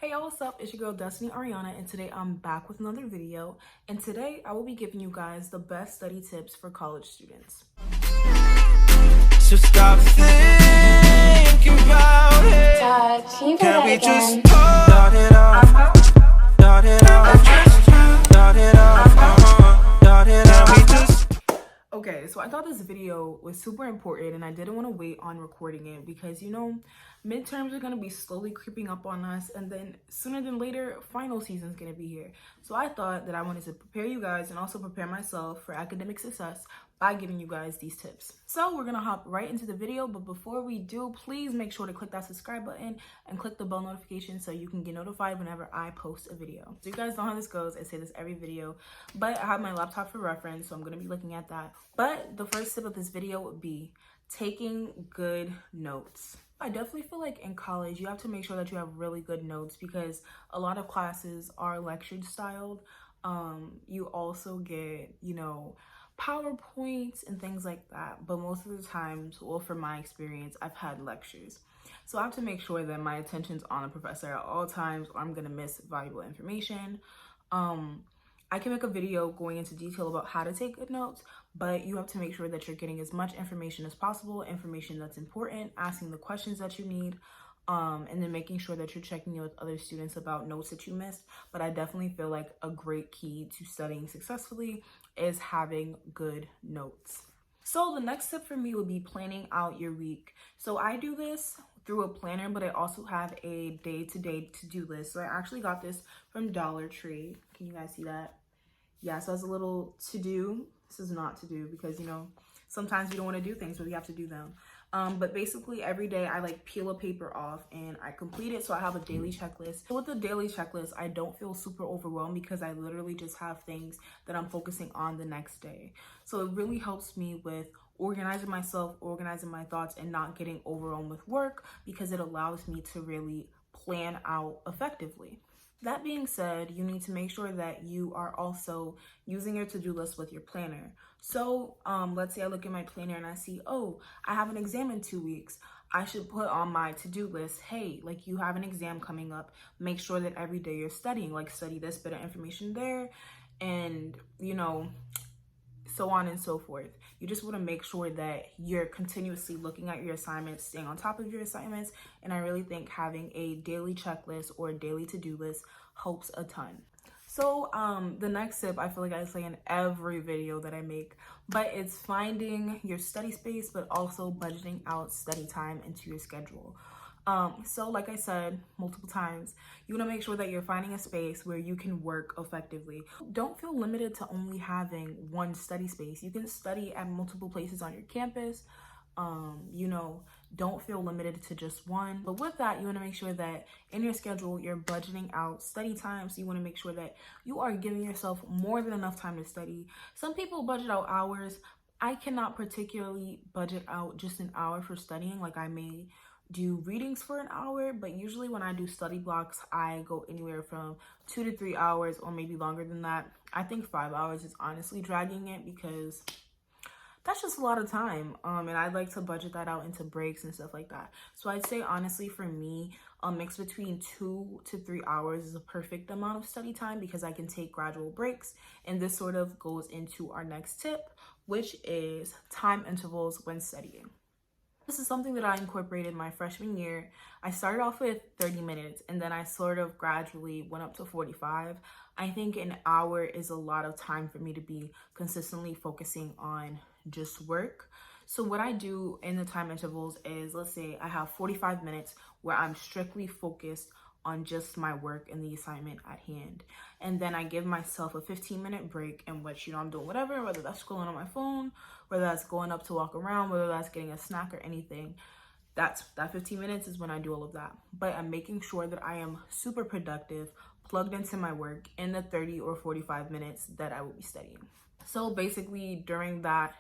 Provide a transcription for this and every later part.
Hey y'all, what's up? It's your girl Destiny Arianna, and today I'm back with another video. And today I will be giving you guys the best study tips for college students. So stop thinking about it. Can you play Can that we again? just start it off? Start it off. Start it off. Start it off. Can we just Okay, so I thought this video was super important and I didn't want to wait on recording it because, midterms are going to be slowly creeping up on us, and then sooner than later, final season is going to be here. So I thought that I wanted to prepare you guys and also prepare myself for academic success by giving you guys these tips. So we're going to hop right into the video, but before we do, please make sure to click that subscribe button and click the bell notification so you can get notified whenever I post a video. So you guys know how this goes. I say this every video, but I have my laptop for reference, so I'm going to be looking at that. But the first tip of this video would be taking good notes. I definitely feel like in college, you have to make sure that you have really good notes because a lot of classes are lecture styled. You also get, PowerPoints and things like that. But most of the times, well, from my experience, I've had lectures. So I have to make sure that my attention's on the professor at all times or I'm gonna miss valuable information. I can make a video going into detail about how to take good notes, but you have to make sure that you're getting as much information as possible, information that's important, asking the questions that you need, and then making sure that you're checking in with other students about notes that you missed. But I definitely feel like a great key to studying successfully is having good notes. So the next tip for me would be planning out your week. So I do this through a planner, but I also have a day-to-day to-do list. So I actually got this from Dollar Tree. Can you guys see that? Yeah, so it's a little to-do. This is not to-do because, sometimes we don't want to do things, but we have to do them. But basically every day I peel a paper off and I complete it. So I have a daily checklist. So with the daily checklist, I don't feel super overwhelmed because I literally just have things that I'm focusing on the next day. So it really helps me with organizing myself, organizing my thoughts, and not getting overwhelmed with work because it allows me to really plan out effectively. That being said, you need to make sure that you are also using your to-do list with your planner. So let's say I look at my planner and I see, oh, I have an exam in 2 weeks. I should put on my to-do list, hey, you have an exam coming up. Make sure that every day you're studying, study this bit of information there, and, so on and so forth. You just want to make sure that you're continuously looking at your assignments, staying on top of your assignments. And I really think having a daily checklist or a daily to-do list helps a ton. So the next tip, I feel like I say in every video that I make, but it's finding your study space, but also budgeting out study time into your schedule. So like I said multiple times, you want to make sure that you're finding a space where you can work effectively. Don't feel limited to only having one study space. You can study at multiple places on your campus. Don't feel limited to just one. But with that, you want to make sure that in your schedule, you're budgeting out study time. So you want to make sure that you are giving yourself more than enough time to study. Some people budget out hours. I cannot particularly budget out just an hour for studying. I may do readings for an hour, but usually when I do study blocks, I go anywhere from 2 to 3 hours or maybe longer than that. I think 5 hours is honestly dragging it because that's just a lot of time. And I'd like to budget that out into breaks and stuff like that. So I'd say honestly for me, a mix between 2 to 3 hours is a perfect amount of study time because I can take gradual breaks. And this sort of goes into our next tip, which is time intervals when studying. This is something that I incorporated my freshman year. I started off with 30 minutes and then I sort of gradually went up to 45. I think an hour is a lot of time for me to be consistently focusing on just work. So what I do in the time intervals is, let's say I have 45 minutes where I'm strictly focused on just my work and the assignment at hand. And then I give myself a 15-minute break in which, I'm doing whatever, whether that's scrolling on my phone, whether that's going up to walk around, whether that's getting a snack or anything. That 15 minutes is when I do all of that. But I'm making sure that I am super productive, plugged into my work in the 30 or 45 minutes that I will be studying. So basically during that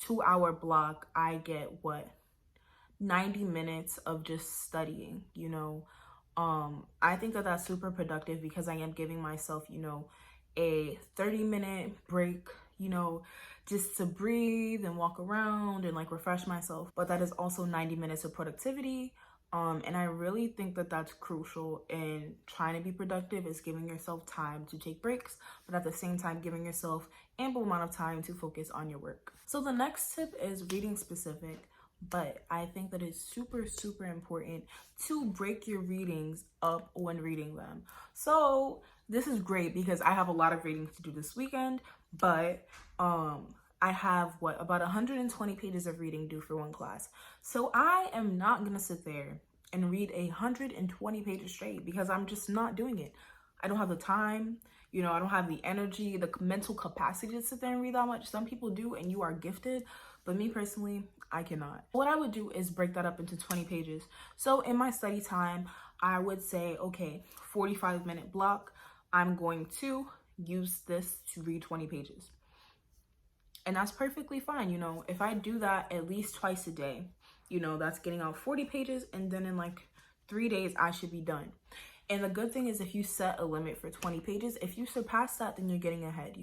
2-hour block, I get 90 minutes of just studying, I think that that's super productive because I am giving myself, a 30-minute break, just to breathe and walk around and refresh myself. But that is also 90 minutes of productivity, And I really think that that's crucial in trying to be productive, is giving yourself time to take breaks, but at the same time giving yourself ample amount of time to focus on your work. So the next tip is reading specific, but I think that it's super, super important to break your readings up when reading them. So this is great because I have a lot of readings to do this weekend, but I have about 120 pages of reading due for one class. So I am not gonna sit there and read 120 pages straight because I'm just not doing it. I don't have the time, I don't have the energy, the mental capacity to sit there and read that much. Some people do, and you are gifted, but me personally, I cannot. What I would do is break that up into 20 pages. So in my study time, I would say, okay, 45-minute block, I'm going to use this to read 20 pages. And that's perfectly fine. If I do that at least twice a day, that's getting out 40 pages, and then in like 3 days, I should be done. And the good thing is, if you set a limit for 20 pages, if you surpass that, then you're getting ahead,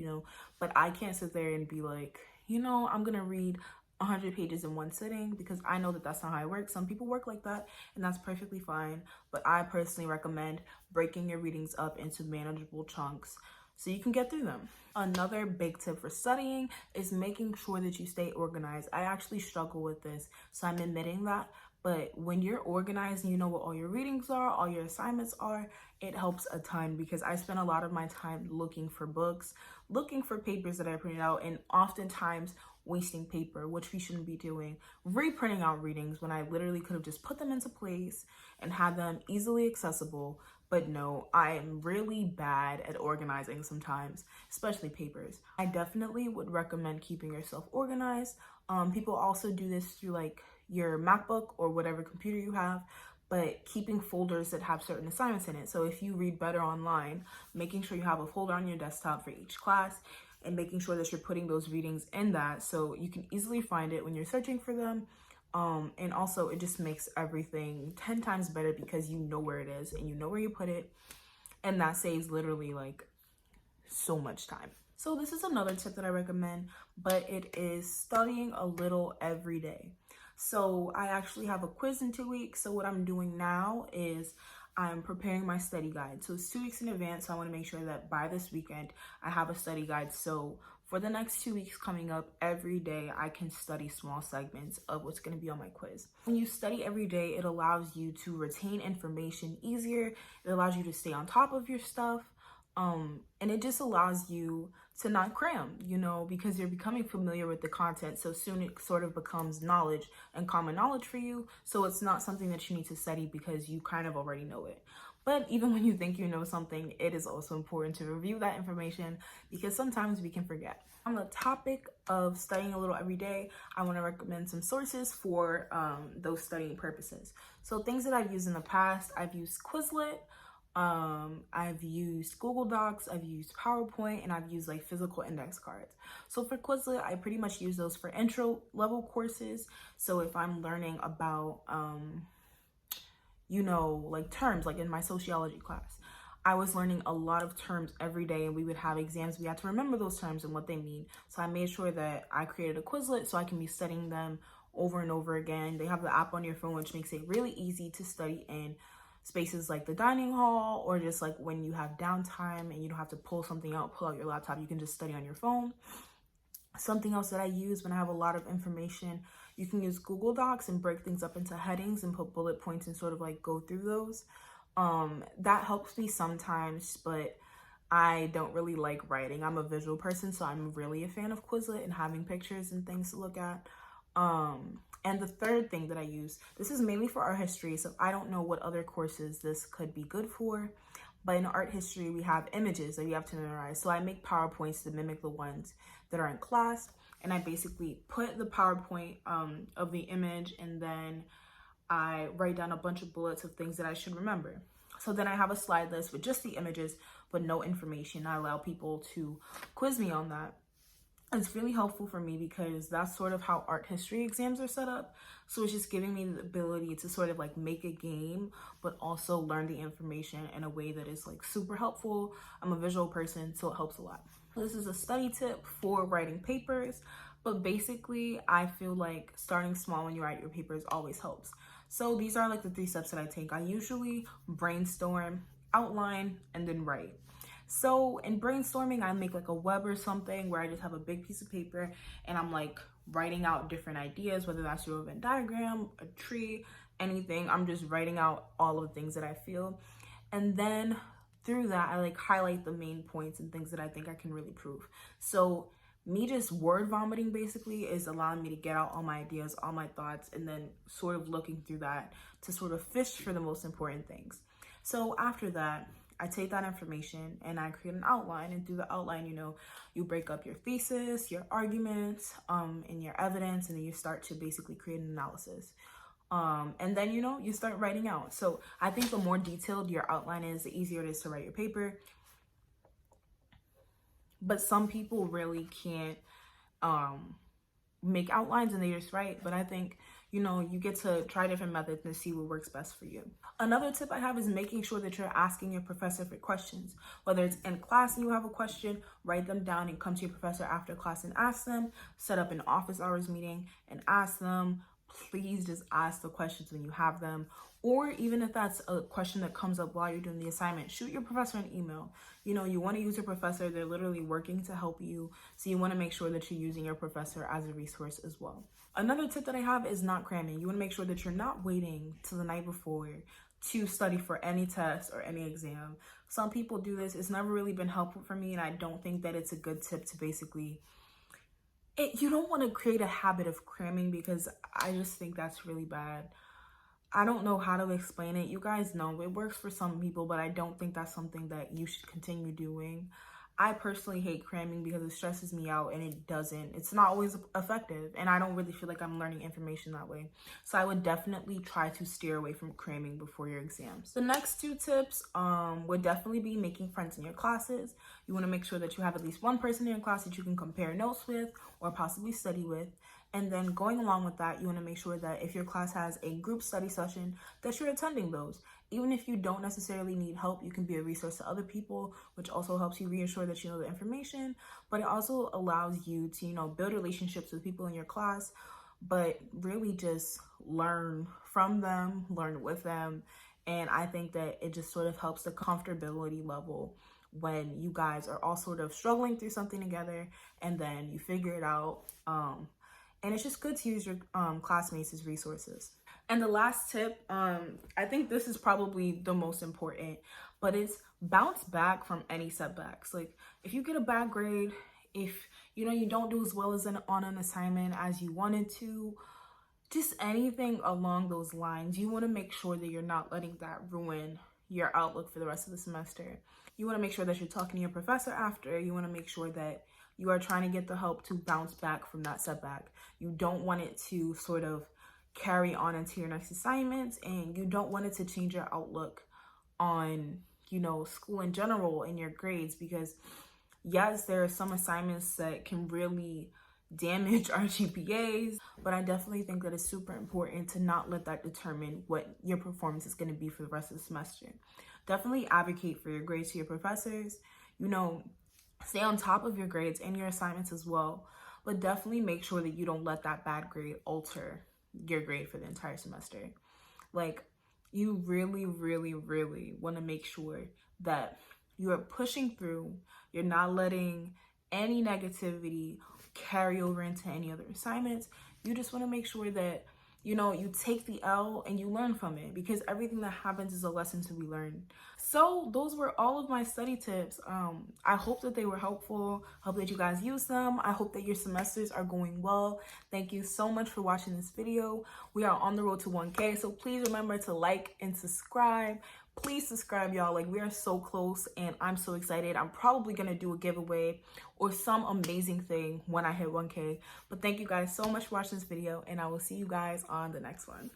But I can't sit there and be like, I'm gonna read 100 pages in one sitting, because I know that that's not how I work. Some people work like that, and that's perfectly fine. But I personally recommend breaking your readings up into manageable chunks so you can get through them. Another big tip for studying is making sure that you stay organized. I actually struggle with this, so I'm admitting that. But when you're organized and you know what all your readings are, all your assignments are, it helps a ton, because I spend a lot of my time looking for books, looking for papers that I printed out, and oftentimes wasting paper, which we shouldn't be doing, reprinting out readings when I literally could have just put them into place and had them easily accessible. But no, I am really bad at organizing sometimes, especially papers. I definitely would recommend keeping yourself organized. People also do this through like your MacBook or whatever computer you have, but keeping folders that have certain assignments in it. So if you read better online, making sure you have a folder on your desktop for each class, and making sure that you're putting those readings in that so you can easily find it when you're searching for them. And also it just makes everything 10 times better because you know where it is and you know where you put it, and that saves literally like so much time. So this is another tip that I recommend, but it is studying a little every day. So I actually have a quiz in 2 weeks. So what I'm doing now is I'm preparing my study guide. So it's 2 weeks in advance. So I want to make sure that by this weekend I have a study guide. So for the next 2 weeks coming up, every day I can study small segments of what's going to be on my quiz. When you study every day, it allows you to retain information easier. It allows you to stay on top of your stuff. And it just allows you to not cram, because you're becoming familiar with the content. So soon it sort of becomes knowledge and common knowledge for you. So it's not something that you need to study because you kind of already know it. But even when you think you know something, it is also important to review that information because sometimes we can forget. On the topic of studying a little every day, I want to recommend some sources for those studying purposes. So things that I've used in the past, I've used Quizlet. I've used Google Docs, I've used PowerPoint, and I've used like physical index cards. So for Quizlet, I pretty much use those for intro level courses. So if I'm learning about, like terms, like in my sociology class, I was learning a lot of terms every day, and we would have exams. We had to remember those terms and what they mean. So I made sure that I created a Quizlet so I can be studying them over and over again. They have the app on your phone, which makes it really easy to study in spaces like the dining hall, or just like when you have downtime and you don't have to pull out your laptop, you can just study on your phone. Something else that I use when I have a lot of information, you can use Google Docs and break things up into headings and put bullet points and sort of like go through those. That helps me sometimes, but I don't really like writing. I'm a visual person, so I'm really a fan of Quizlet and having pictures and things to look at. And the third thing that I use, this is mainly for art history, so I don't know what other courses this could be good for, but in art history, we have images that we have to memorize. So I make PowerPoints to mimic the ones that are in class, and I basically put the PowerPoint of the image, and then I write down a bunch of bullets of things that I should remember. So then I have a slide list with just the images, but no information. I allow people to quiz me on that. It's really helpful for me because that's sort of how art history exams are set up. So it's just giving me the ability to sort of like make a game, but also learn the information in a way that is like super helpful. I'm a visual person, so it helps a lot. This is a study tip for writing papers, but basically I feel like starting small when you write your papers always helps. So these are like the 3 steps that I take. I usually brainstorm, outline, and then write. So in brainstorming, I make like a web or something where I just have a big piece of paper and I'm like writing out different ideas, whether that's through a Venn diagram, a tree, anything. I'm just writing out all of the things that I feel. And then through that, I like highlight the main points and things that I think I can really prove. So me just word vomiting basically is allowing me to get out all my ideas, all my thoughts, and then sort of looking through that to sort of fish for the most important things. So after that, I take that information and I create an outline, and through the outline, you break up your thesis, your arguments, and your evidence, and then you start to basically create an analysis. And then, you start writing out. So I think the more detailed your outline is, the easier it is to write your paper. But some people really can't make outlines and they just write. But I think, you get to try different methods and see what works best for you. Another tip I have is making sure that you're asking your professor for questions. Whether it's in class and you have a question, write them down and come to your professor after class and ask them. Set up an office hours meeting and ask them. Please just ask the questions when you have them. Or even if that's a question that comes up while you're doing the assignment, shoot your professor an email. You want to use your professor. They're literally working to help you. So you want to make sure that you're using your professor as a resource as well. Another tip that I have is not cramming. You want to make sure that you're not waiting till the night before to study for any test or any exam. Some people do this. It's never really been helpful for me, and I don't think that it's a good tip to basically... You don't want to create a habit of cramming, because I just think that's really bad. I don't know how to explain it. You guys know it works for some people, but I don't think that's something that you should continue doing. I personally hate cramming because it stresses me out, and it's not always effective, and I don't really feel like I'm learning information that way. So I would definitely try to steer away from cramming before your exams. The next 2 tips would definitely be making friends in your classes. You want to make sure that you have at least one person in your class that you can compare notes with or possibly study with. And then going along with that, you want to make sure that if your class has a group study session, that you're attending those. Even if you don't necessarily need help, you can be a resource to other people, which also helps you reassure that you know the information. But it also allows you to, build relationships with people in your class, but really just learn from them, learn with them. And I think that it just sort of helps the comfortability level when you guys are all sort of struggling through something together and then you figure it out. And it's just good to use your classmates as resources. And the last tip, I think this is probably the most important, but it's bounce back from any setbacks. Like if you get a bad grade, if you don't do as well as on an assignment as you wanted to, just anything along those lines, you want to make sure that you're not letting that ruin your outlook for the rest of the semester. You want to make sure that you're talking to your professor after. You want to make sure that you are trying to get the help to bounce back from that setback. You don't want it to sort of carry on into your next assignments, and you don't want it to change your outlook on, school in general and your grades, because yes, there are some assignments that can really damage our GPAs, but I definitely think that it's super important to not let that determine what your performance is going to be for the rest of the semester. Definitely advocate for your grades to your professors. Stay on top of your grades and your assignments as well, but definitely make sure that you don't let that bad grade alter your grade for the entire semester. Like, you really, really, really want to make sure that you are pushing through. You're not letting any negativity carry over into any other assignments. You just want to make sure that you take the L and you learn from it, because everything that happens is a lesson to be learned. So those were all of my study tips. I hope that they were helpful. Hope that you guys use them. I hope that your semesters are going well. Thank you so much for watching this video. We are on the road to 1K, so please remember to like and subscribe. Please subscribe, y'all. Like, we are so close and I'm so excited. I'm probably gonna do a giveaway or some amazing thing when I hit 1K. But thank you guys so much for watching this video, and I will see you guys on the next one.